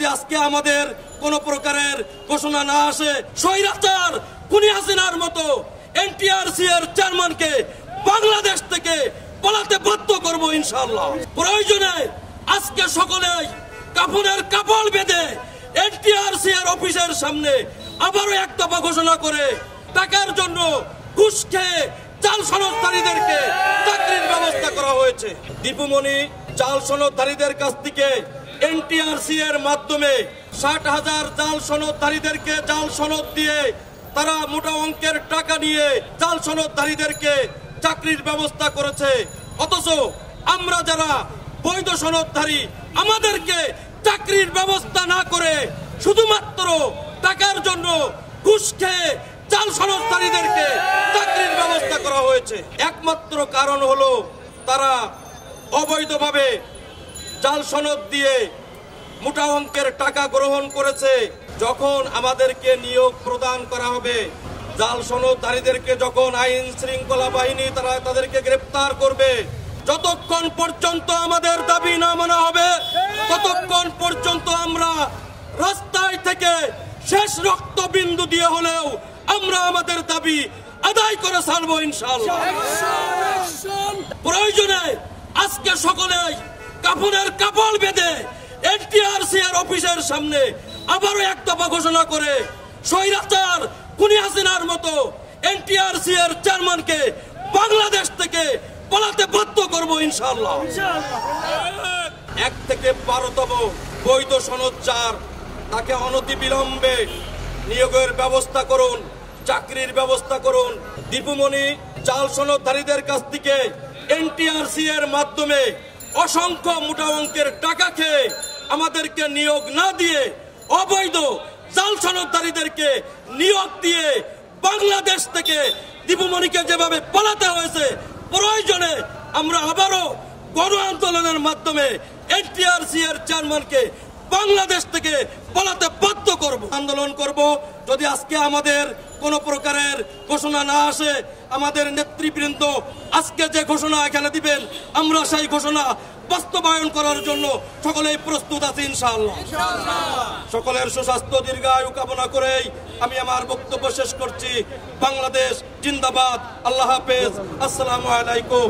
যদি আজকে আমাদের কোন প্রকারের ঘোষণা না আসে, স্বৈরাচার খুনি হাসিনার মতো এনটিআরসি এর চেয়ারম্যানকে বাংলাদেশ থেকে পালাতে বাধ্য করব ইনশাআল্লাহ। প্রয়োজনে আজকে সকলেই কাফনের কাপড় বেঁধে এনটিআরসি এর অফিসের সামনে আবারও এক দফা ঘোষণা করে টাকার জন্য ঘুষ খেয়ে জাল সনদধারীদেরকে চাকরির ব্যবস্থা করা হয়েছে। দীপুমণি জাল সনদধারীদের কাছ থেকে এনটিআরসি এর মাধ্যমে ৬০,০০০ জাল সনদধারীদেরকে জাল সনদ দিয়ে তারা মোটা অঙ্কের টাকা নিয়ে জাল সনদধারীদেরকে চাকরির ব্যবস্থা করেছে। অথচ আমরা যারা বৈধ সনদধারী, আমাদেরকে চাকরির ব্যবস্থা না করে শুধুমাত্র টাকার জন্য ঘুষ খেয়ে জাল সনদধারীদেরকে চাকরির ব্যবস্থা করা হয়েছে। একমাত্র কারণ হলো তারা অবৈধভাবে জাল সনদ দিয়ে মোটা অঙ্কের টাকা গ্রহণ করেছে। যখন আমাদেরকে নিয়োগ প্রদান করা হবে, জাল সনদধারীদেরকে যখন আইন শৃঙ্খলা বাহিনী তারা তাদেরকে গ্রেফতার করবে, যতক্ষণ পর্যন্ত আমাদের দাবি না মানা হবে ততক্ষণ পর্যন্ত আমরা রাস্তায় থেকে শেষ রক্তবিন্দু দিয়ে হলেও আমরা আমাদের দাবি আদায় করে ছাড়বো ইনশাআল্লাহ। প্রয়োজনে আজকে সকলেই কাফনের কাপড় বেঁধে এনটিআরসি এর অফিসের সামনে আবারও এক দফা ঘোষণা করে স্বৈরাচার খুনি হাসিনার মতো এনটিআরসি এর চেয়ারম্যানকে বাংলাদেশ থেকে পালাতে বাধ্য করব ইনশাআল্লাহ। ১ থেকে ১২তম বৈধ সনদচার তাকে অনতিবিলম্বে নিয়োগের ব্যবস্থা করুন, চাকরির ব্যবস্থা করুন। দীপুমণি জাল সনদধারীদের কাছ থেকে এনটিআরসি এর মাধ্যমে অসংখ্য মোটা অঙ্কের টাকা খেয়ে আমাদেরকে নিয়োগ না দিয়ে অবৈধ জাল সনদধারীদেরকে নিয়োগ দিয়ে বাংলাদেশ থেকে দীপুমণিকে যেভাবে পালাতে হয়েছে, প্রয়োজনে আমরা আবারও গণ আন্দোলনের মাধ্যমে এনটিআরসি এর চেয়ারম্যানকে বাংলাদেশ থেকে পালাতে বাধ্য করব, আন্দোলন করব। যদি আজকে আমাদের কোন প্রকারের ঘোষণা না আসে, আমাদের নেতৃবৃন্দ আজকে যে ঘোষণা এখানে দিবেন, আমরা সেই ঘোষণা বাস্তবায়ন করার জন্য সকলেই প্রস্তুত আছি ইনশাআল্লাহ। সকলের সুস্বাস্থ্য দীর্ঘায়ু কামনা করেই আমি আমার বক্তব্য শেষ করছি। বাংলাদেশ জিন্দাবাদ। আল্লাহ হাফেজ। আসসালামু আলাইকুম।